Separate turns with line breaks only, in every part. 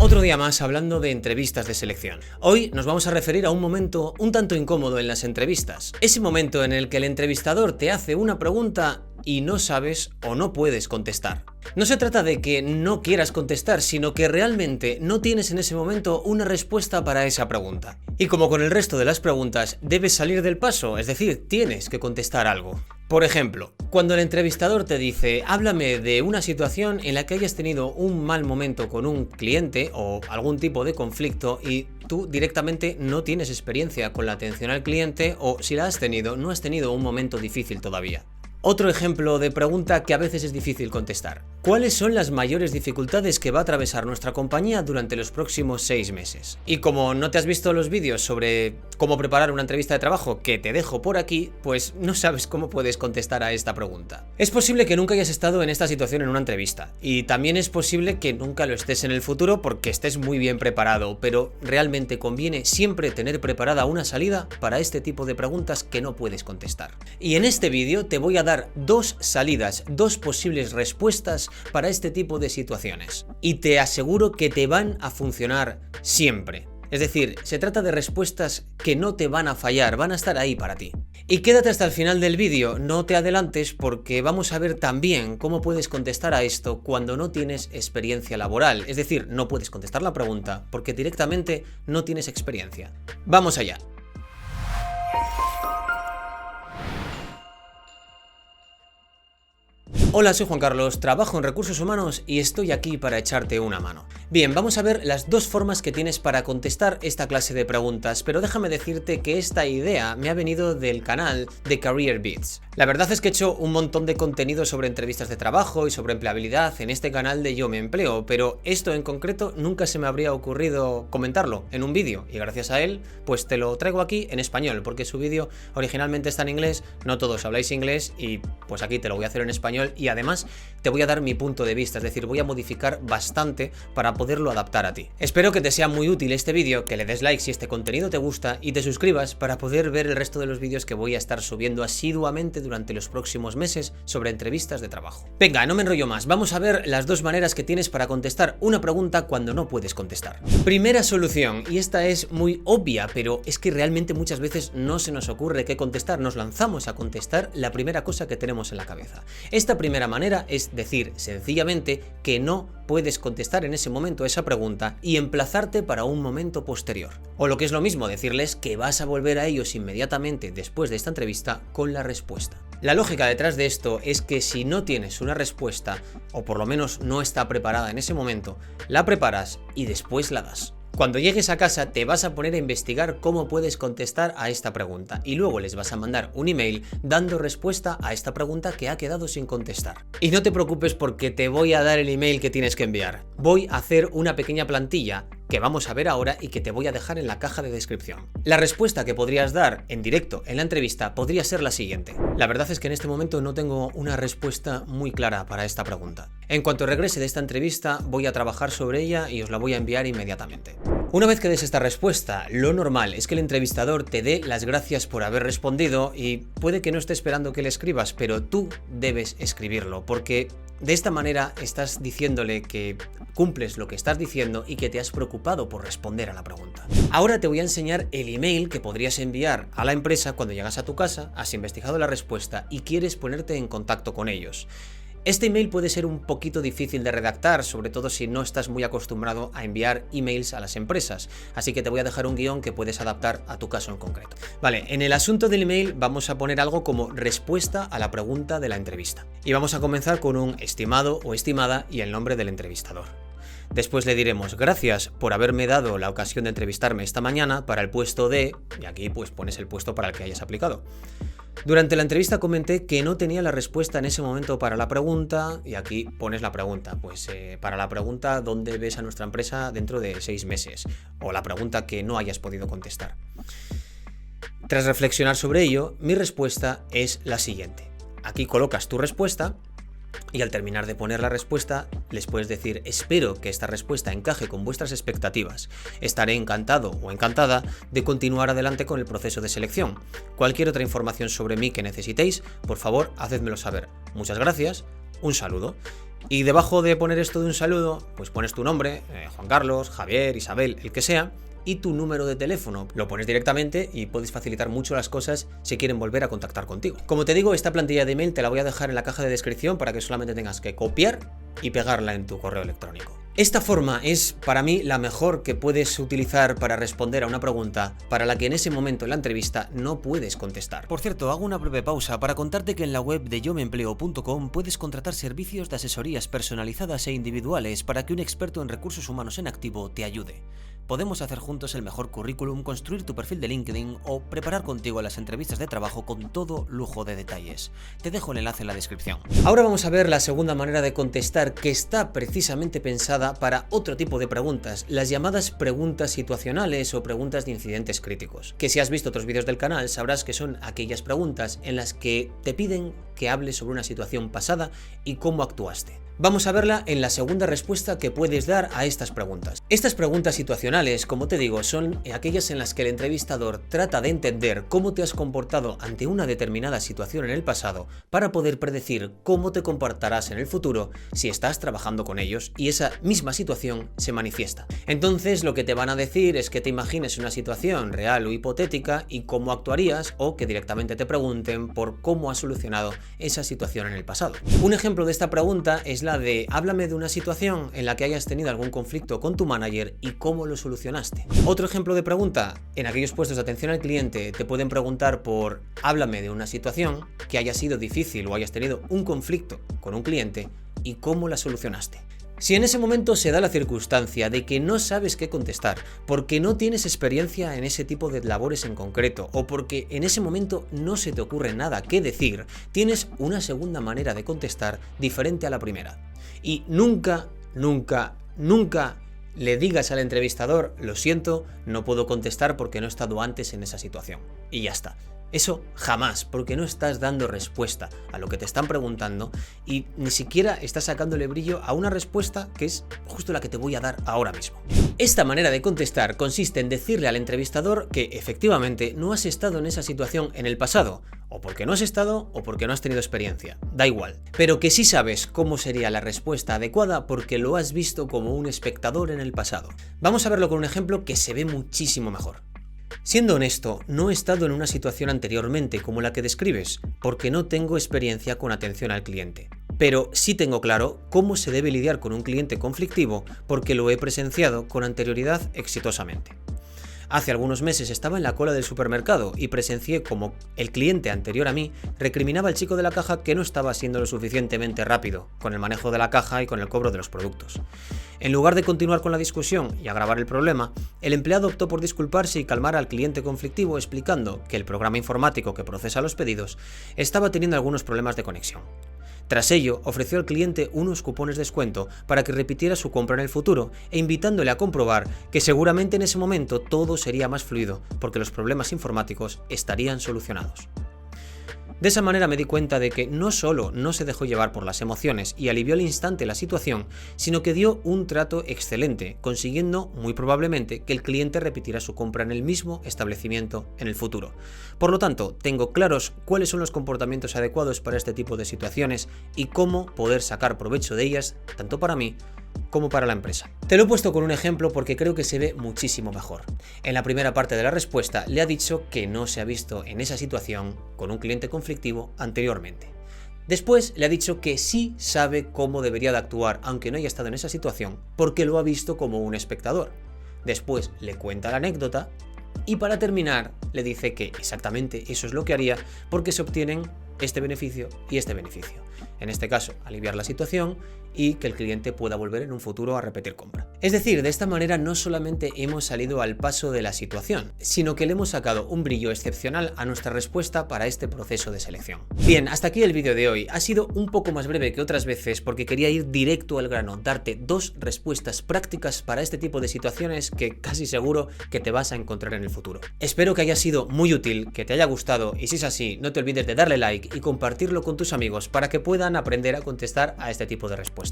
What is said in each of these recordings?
Otro día más hablando de entrevistas de selección. Hoy nos vamos a referir a un momento un tanto incómodo en las entrevistas. Ese momento en el que el entrevistador te hace una pregunta y no sabes o no puedes contestar. No se trata de que no quieras contestar, sino que realmente no tienes en ese momento una respuesta para esa pregunta. Y como con el resto de las preguntas, debes salir del paso, es decir, tienes que contestar algo. Por ejemplo, cuando el entrevistador te dice, háblame de una situación en la que hayas tenido un mal momento con un cliente o algún tipo de conflicto y tú directamente no tienes experiencia con la atención al cliente o si la has tenido, no has tenido un momento difícil todavía. Otro ejemplo de pregunta que a veces es difícil contestar. ¿Cuáles son las mayores dificultades que va a atravesar nuestra compañía durante los próximos 6 meses? Y como no te has visto los vídeos sobre cómo preparar una entrevista de trabajo que te dejo por aquí, pues no sabes cómo puedes contestar a esta pregunta. Es posible que nunca hayas estado en esta situación en una entrevista, y también es posible que nunca lo estés en el futuro porque estés muy bien preparado, pero realmente conviene siempre tener preparada una salida para este tipo de preguntas que no puedes contestar. Y en este vídeo te voy a dar dos salidas, dos posibles respuestas para este tipo de situaciones. Y te aseguro que te van a funcionar siempre. Es decir, se trata de respuestas que no te van a fallar, van a estar ahí para ti. Y quédate hasta el final del vídeo, no te adelantes porque vamos a ver también cómo puedes contestar a esto cuando no tienes experiencia laboral. Es decir, no puedes contestar la pregunta porque directamente no tienes experiencia. ¡Vamos allá! Hola, soy Juan Carlos, trabajo en recursos humanos y estoy aquí para echarte una mano. Bien, vamos a ver las dos formas que tienes para contestar esta clase de preguntas, pero déjame decirte que esta idea me ha venido del canal de Career Beats. La verdad es que he hecho un montón de contenido sobre entrevistas de trabajo y sobre empleabilidad en este canal de Yo Me Empleo, pero esto en concreto nunca se me habría ocurrido comentarlo en un vídeo y gracias a él pues te lo traigo aquí en español, porque su vídeo originalmente está en inglés, no todos habláis inglés y pues aquí te lo voy a hacer en español y además te voy a dar mi punto de vista, es decir, voy a modificar bastante para poderlo adaptar a ti. Espero que te sea muy útil este vídeo, que le des like si este contenido te gusta y te suscribas para poder ver el resto de los vídeos que voy a estar subiendo asiduamente durante los próximos meses sobre entrevistas de trabajo. Venga, no me enrollo más, vamos a ver las dos maneras que tienes para contestar una pregunta cuando no puedes contestar. Primera solución, y esta es muy obvia, pero es que realmente muchas veces no se nos ocurre qué contestar, nos lanzamos a contestar la primera cosa que tenemos en la cabeza. Esta primera manera es decir sencillamente que no puedes contestar en ese momento esa pregunta y emplazarte para un momento posterior. O lo que es lo mismo, decirles que vas a volver a ellos inmediatamente después de esta entrevista con la respuesta. La lógica detrás de esto es que si no tienes una respuesta, o por lo menos no está preparada en ese momento, la preparas y después la das. Cuando llegues a casa te vas a poner a investigar cómo puedes contestar a esta pregunta y luego les vas a mandar un email dando respuesta a esta pregunta que ha quedado sin contestar. Y no te preocupes porque te voy a dar el email que tienes que enviar. Voy a hacer una pequeña plantilla que vamos a ver ahora y que te voy a dejar en la caja de descripción. La respuesta que podrías dar en directo en la entrevista podría ser la siguiente. La verdad es que en este momento no tengo una respuesta muy clara para esta pregunta. En cuanto regrese de esta entrevista voy a trabajar sobre ella y os la voy a enviar inmediatamente. Una vez que des esta respuesta, lo normal es que el entrevistador te dé las gracias por haber respondido y puede que no esté esperando que le escribas, pero tú debes escribirlo porque de esta manera estás diciéndole que cumples lo que estás diciendo y que te has preocupado por responder a la pregunta. Ahora te voy a enseñar el email que podrías enviar a la empresa cuando llegas a tu casa, has investigado la respuesta y quieres ponerte en contacto con ellos. Este email puede ser un poquito difícil de redactar, sobre todo si no estás muy acostumbrado a enviar emails a las empresas, así que te voy a dejar un guión que puedes adaptar a tu caso en concreto. Vale, en el asunto del email vamos a poner algo como respuesta a la pregunta de la entrevista. Y vamos a comenzar con un estimado o estimada y el nombre del entrevistador. Después le diremos gracias por haberme dado la ocasión de entrevistarme esta mañana para el puesto de... y aquí pues pones el puesto para el que hayas aplicado. Durante la entrevista comenté que no tenía la respuesta en ese momento para la pregunta y aquí pones la pregunta, pues para la pregunta ¿dónde ves a nuestra empresa dentro de 6 meses? O la pregunta que no hayas podido contestar. Tras reflexionar sobre ello, mi respuesta es la siguiente. Aquí colocas tu respuesta y al terminar de poner la respuesta les puedes decir espero que esta respuesta encaje con vuestras expectativas. Estaré encantado o encantada de continuar adelante con el proceso de selección. Cualquier otra información sobre mí que necesitéis, por favor, hacedmelo saber. Muchas gracias un saludo. Y debajo de poner esto de un saludo, pues pones tu nombre, Juan Carlos, Javier, Isabel, el que sea, y tu número de teléfono. Lo pones directamente y puedes facilitar mucho las cosas si quieren volver a contactar contigo. Como te digo, esta plantilla de email te la voy a dejar en la caja de descripción para que solamente tengas que copiar y pegarla en tu correo electrónico. Esta forma es para mí la mejor que puedes utilizar para responder a una pregunta para la que en ese momento en la entrevista no puedes contestar. Por cierto, hago una breve pausa para contarte que en la web de yomeempleo.com puedes contratar servicios de asesorías personalizadas e individuales para que un experto en recursos humanos en activo te ayude. Podemos hacer juntos el mejor currículum, construir tu perfil de LinkedIn o preparar contigo las entrevistas de trabajo con todo lujo de detalles. Te dejo el enlace en la descripción. Ahora vamos a ver la segunda manera de contestar, que está precisamente pensada para otro tipo de preguntas, las llamadas preguntas situacionales o preguntas de incidentes críticos. Que si has visto otros vídeos del canal sabrás que son aquellas preguntas en las que te piden que hables sobre una situación pasada y cómo actuaste. Vamos a verla en la segunda respuesta que puedes dar a estas preguntas. Estas preguntas situacionales, como te digo, son aquellas en las que el entrevistador trata de entender cómo te has comportado ante una determinada situación en el pasado para poder predecir cómo te comportarás en el futuro si estás trabajando con ellos y esa misma situación se manifiesta. Entonces lo que te van a decir es que te imagines una situación real o hipotética y cómo actuarías, o que directamente te pregunten por cómo has solucionado esa situación en el pasado. Un ejemplo de esta pregunta es la de háblame de una situación en la que hayas tenido algún conflicto con tu manager y cómo lo solucionaste. Otro ejemplo de pregunta, en aquellos puestos de atención al cliente te pueden preguntar por háblame de una situación que haya sido difícil o hayas tenido un conflicto con un cliente y cómo la solucionaste. Si en ese momento se da la circunstancia de que no sabes qué contestar, porque no tienes experiencia en ese tipo de labores en concreto, o porque en ese momento no se te ocurre nada que decir, tienes una segunda manera de contestar diferente a la primera. Y nunca le digas al entrevistador, lo siento, no puedo contestar porque no he estado antes en esa situación. Y ya está. Eso jamás, porque no estás dando respuesta a lo que te están preguntando y ni siquiera estás sacándole brillo a una respuesta que es justo la que te voy a dar ahora mismo. Esta manera de contestar consiste en decirle al entrevistador que efectivamente no has estado en esa situación en el pasado, o porque no has estado o porque no has tenido experiencia, da igual, pero que sí sabes cómo sería la respuesta adecuada porque lo has visto como un espectador en el pasado. Vamos a verlo con un ejemplo que se ve muchísimo mejor. Siendo honesto, no he estado en una situación anteriormente como la que describes, porque no tengo experiencia con atención al cliente. Pero sí tengo claro cómo se debe lidiar con un cliente conflictivo porque lo he presenciado con anterioridad exitosamente. Hace algunos meses estaba en la cola del supermercado y presencié como el cliente anterior a mí recriminaba al chico de la caja que no estaba siendo lo suficientemente rápido con el manejo de la caja y con el cobro de los productos. En lugar de continuar con la discusión y agravar el problema, el empleado optó por disculparse y calmar al cliente conflictivo explicando que el programa informático que procesa los pedidos estaba teniendo algunos problemas de conexión. Tras ello, ofreció al cliente unos cupones de descuento para que repitiera su compra en el futuro e invitándole a comprobar que seguramente en ese momento todo sería más fluido porque los problemas informáticos estarían solucionados. De esa manera me di cuenta de que no solo no se dejó llevar por las emociones y alivió al instante la situación, sino que dio un trato excelente, consiguiendo muy probablemente que el cliente repitiera su compra en el mismo establecimiento en el futuro. Por lo tanto, tengo claros cuáles son los comportamientos adecuados para este tipo de situaciones y cómo poder sacar provecho de ellas, tanto para mí como para la empresa. Te lo he puesto con un ejemplo porque creo que se ve muchísimo mejor. En la primera parte de la respuesta le ha dicho que no se ha visto en esa situación con un cliente conflictivo anteriormente. Después le ha dicho que sí sabe cómo debería de actuar aunque no haya estado en esa situación porque lo ha visto como un espectador. Después le cuenta la anécdota y para terminar le dice que exactamente eso es lo que haría porque se obtienen este beneficio y este beneficio. En este caso, aliviar la situación y que el cliente pueda volver en un futuro a repetir compra. Es decir, de esta manera no solamente hemos salido al paso de la situación, sino que le hemos sacado un brillo excepcional a nuestra respuesta para este proceso de selección. Bien, hasta aquí el vídeo de hoy. Ha sido un poco más breve que otras veces porque quería ir directo al grano, darte dos respuestas prácticas para este tipo de situaciones que casi seguro que te vas a encontrar en el futuro. Espero que haya sido muy útil, que te haya gustado y si es así, no te olvides de darle like y compartirlo con tus amigos para que puedan aprender a contestar a este tipo de respuestas.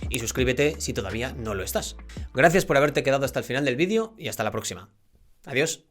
Y suscríbete si todavía no lo estás. Gracias por haberte quedado hasta el final del vídeo y hasta la próxima. Adiós.